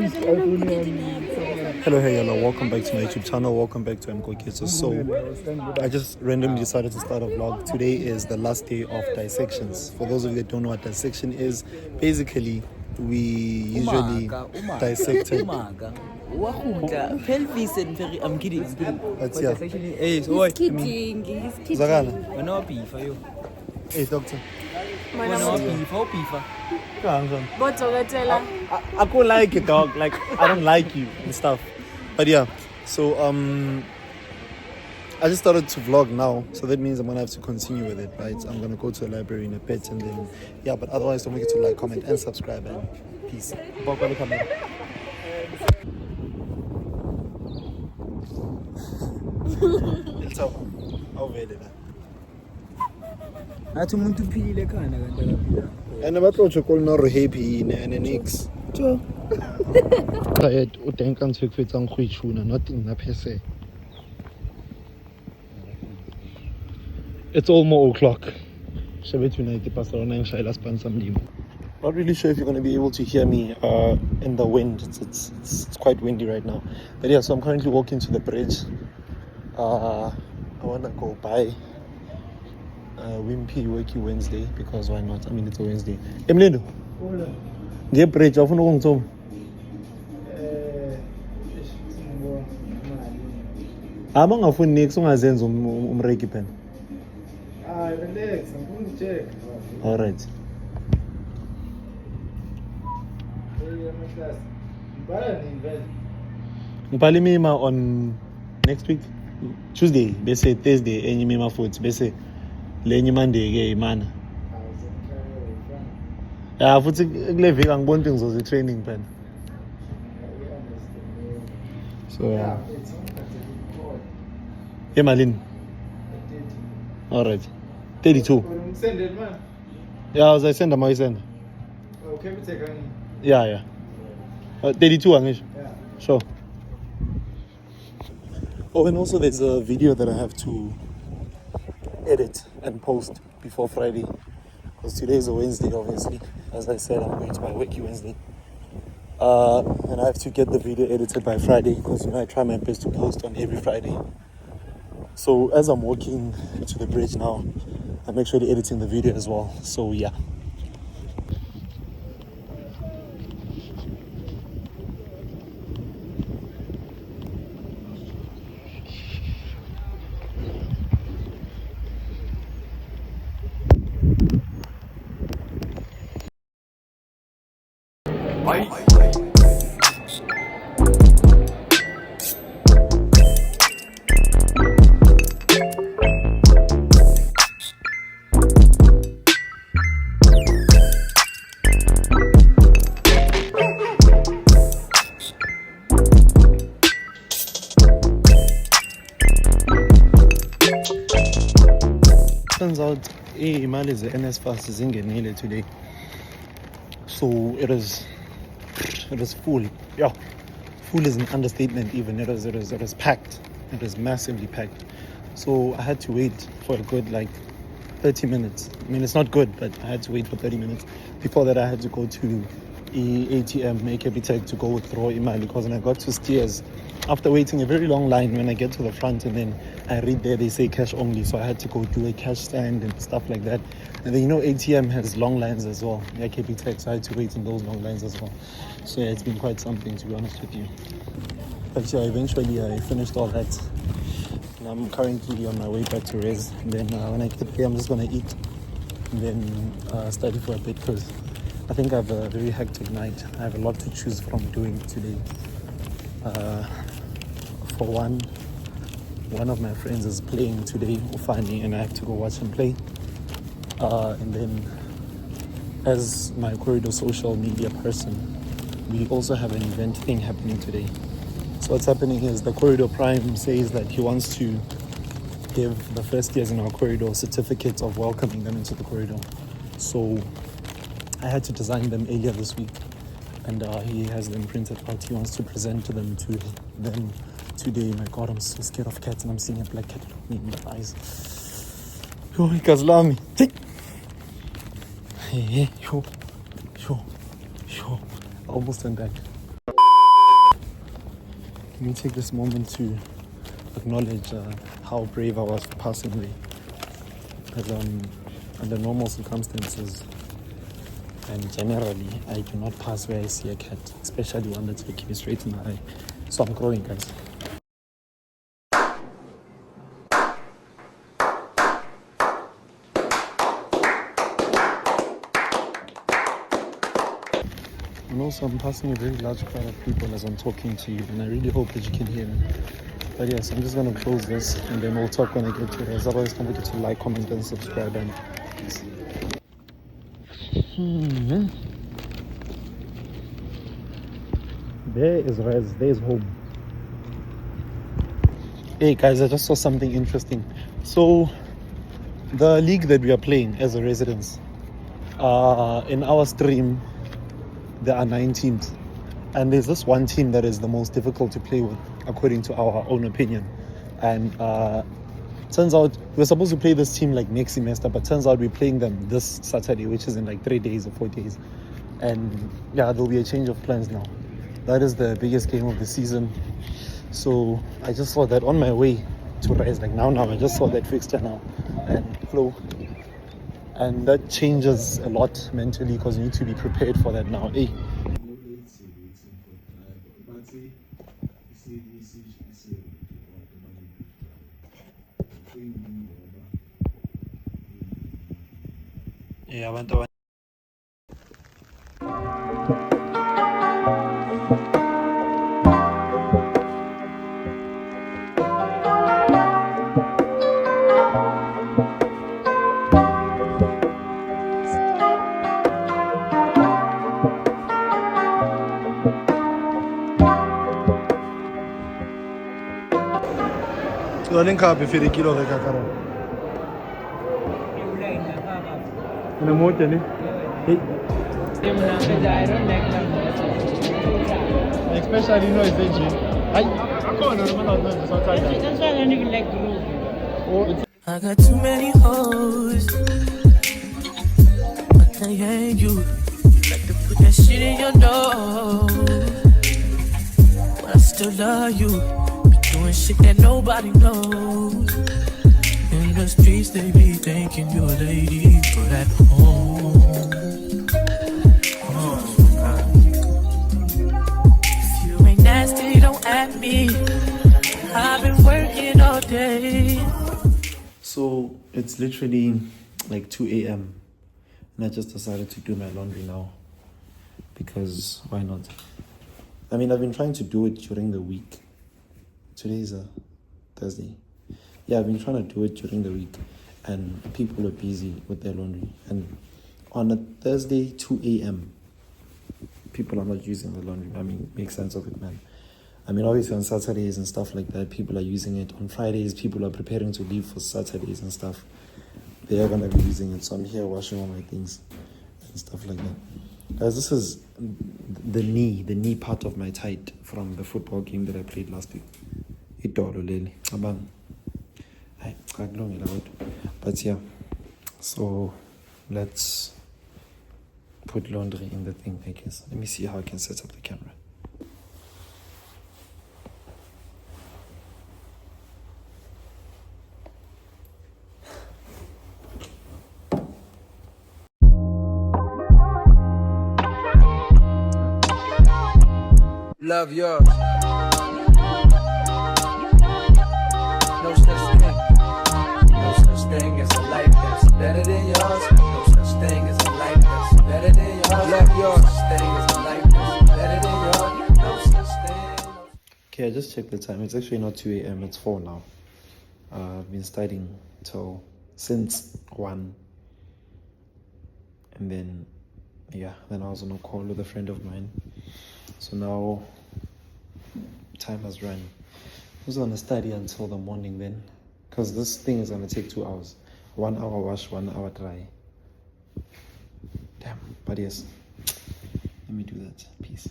Hello, welcome back to my YouTube channel, welcome back to I AM KOKETSO. So, I just randomly decided to start a vlog. Today is the last day of dissections. For those of you that don't know what dissection is, basically, we usually dissected... Pelvis and very, I'm kidding. That's yeah. Hey, so He's kidding. Zagana. When I beef for you. Hey, doctor. When I beef, how beef? I don't like it, dog. Like, I don't like you and stuff. But yeah, so I just started to vlog now, so that means I'm gonna have to continue with it, right? I'm gonna go to the library in a bit, and then yeah. But otherwise, don't forget to like, comment, and subscribe, and peace. Athi umuntu uphilile khona kanti akaphila. And about to call no happy and nix. Tired o teng ka ntse ke fetsang go itshuna not nna phese. It's almost o'clock. Not really sure if you're going to be able to hear me in the wind. It's quite windy right now. But yeah, so I'm currently walking to the bridge. I want to go buy Wimpy Wakey Wednesday, because why not? I mean, it's a Wednesday. Emiliano, get bridge. I want to go. I'm going to go next. I'm going to go. Relax, I'm going to check. All right. Mpali mima on next week Tuesday, bese Thursday enyi mima futhi bese lenye Monday ke imana. Yeah, futhi kule viki angiboni ukuthi ngizoze training phela. So yeah. Emalini. All right. 32. Send it, man. Yeah, as I send them, I send. Okay, we take it. Yeah. 32, Anish. Yeah. Sure. Oh, and also there's a video that I have to edit and post before Friday, because today is a Wednesday, obviously. As I said, I'm going to my Wakey Wednesday. And I have to get the video edited by Friday, because I try my best to post on every Friday. So as I'm walking to the bridge now, I'm actually editing the video as well. So yeah. Turns out imali is the NSFAS is ingenile today, so it is full. Yeah, full is an understatement. Even it is packed. It is massively packed. So I had to wait for a good 30 minutes. I mean, it's not good, but I had to wait for 30 minutes. Before that, I had to go to ATM, make a tech to go withdraw imali, because when I got to stairs, after waiting a very long line, when I get to the front and then I read there, they say cash only. So I had to go do a cash stand and stuff like that. And then, ATM has long lines as well. Yeah, tech, so I had to wait in those long lines as well. So yeah, it's been quite something, to be honest with you. But yeah, eventually I finished all that. And I'm currently on my way back to Res. And then when I get there, I'm just going to eat and then study for a bit, because I think I have a very hectic night. I have a lot to choose from doing today. For one of my friends is playing today, Ufani, and I have to go watch him play. And then, as my corridor social media person, we also have an event thing happening today. So what's happening is the Corridor Prime says that he wants to give the first years in our corridor certificates of welcoming them into the corridor. So I had to design them earlier this week, and he has them printed out. He wants to present them to them today. My God, I'm so scared of cats, and I'm seeing a black cat look me in the eyes. Yo, Kazlami. Hey, yo. I almost went back. me take this moment to acknowledge how brave I was for passing away. Because under normal circumstances and generally, I do not pass where I see a cat, especially one that's looking me straight in the eye. So I'm crying, guys. And also I'm passing a very large crowd of people as I'm talking to you, and I really hope that you can hear me. But yes, I'm just going to close this and then we'll talk when I get to it. As always, don't forget to like, comment, and subscribe. And peace. There is Rez, there's home. Hey guys, I just saw something interesting. So, the league that we are playing as a residence, in our stream, there are 9 teams. And there's this one team that is the most difficult to play with, according to our own opinion. And turns out we're supposed to play this team like next semester, but turns out we're playing them this Saturday, which is in like 3 days or 4 days. And yeah, there'll be a change of plans now. That is the biggest game of the season. So I just saw that on my way to Rise. Like now I just saw that fixture now. And hello. And that changes a lot mentally because you need to be prepared for that now. Hey. Yeah, I went away. Link up if you kilo the kakaro. In the motor, especially no it's I got too many hoes. I can't hang you. You like to put that shit in your nose. But I still love you. Doing shit that nobody knows. In the streets they be thinking you're a lady, but at home, if you ain't nasty, don't at me. I've been working all day. So it's literally like 2 a.m. and I just decided to do my laundry now because why not? I mean, I've been trying to do it during the week. Today is a Thursday. Yeah, I've been trying to do it during the week and people are busy with their laundry. And on a Thursday, 2 a.m., people are not using the laundry. I mean, make sense of it, man. I mean, obviously on Saturdays and stuff like that, people are using it. On Fridays, people are preparing to leave for Saturdays and stuff. They are going to be using it. So I'm here washing all my things and stuff like that. Guys, this is the knee part of my tight from the football game that I played last week. But yeah, so let's put laundry in the thing, I guess. Let me see how I can set up the camera. Love yours. No such thing. No such thing as a life that's better than yours. No such thing as a life that's better than yours. Love yours. No such thing as a life that's better than yours. No such thing. Okay, I just checked the time. It's actually not 2 a.m. It's 4 now. I've been studying since 1. And then, yeah, then I was on a call with a friend of mine. So now, time has run. I was going to study until the morning then. Because this thing is going to take 2 hours. 1 hour wash, 1 hour dry. Damn, but yes. Let me do that. Peace.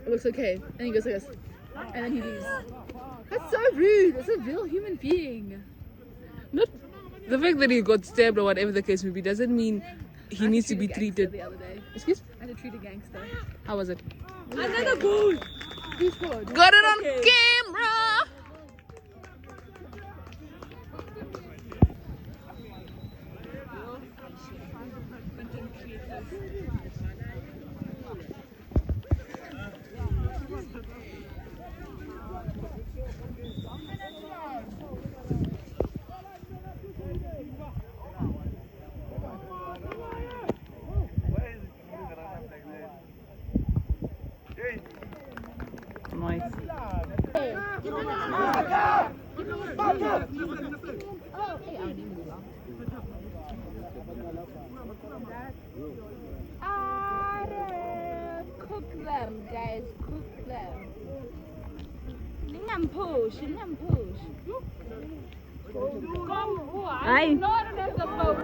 It looks okay. And he goes like this. And then he leaves. That's so rude. That's a real human being. Not the fact that he got stabbed or whatever the case may be doesn't mean he needs to be treated. The other day. Excuse? I had to treat a gangster. How was it? Another goal. Who scored? Got it on camera. Nice. Cook them, guys. Cook them. Push. Hi. No, that's the boat.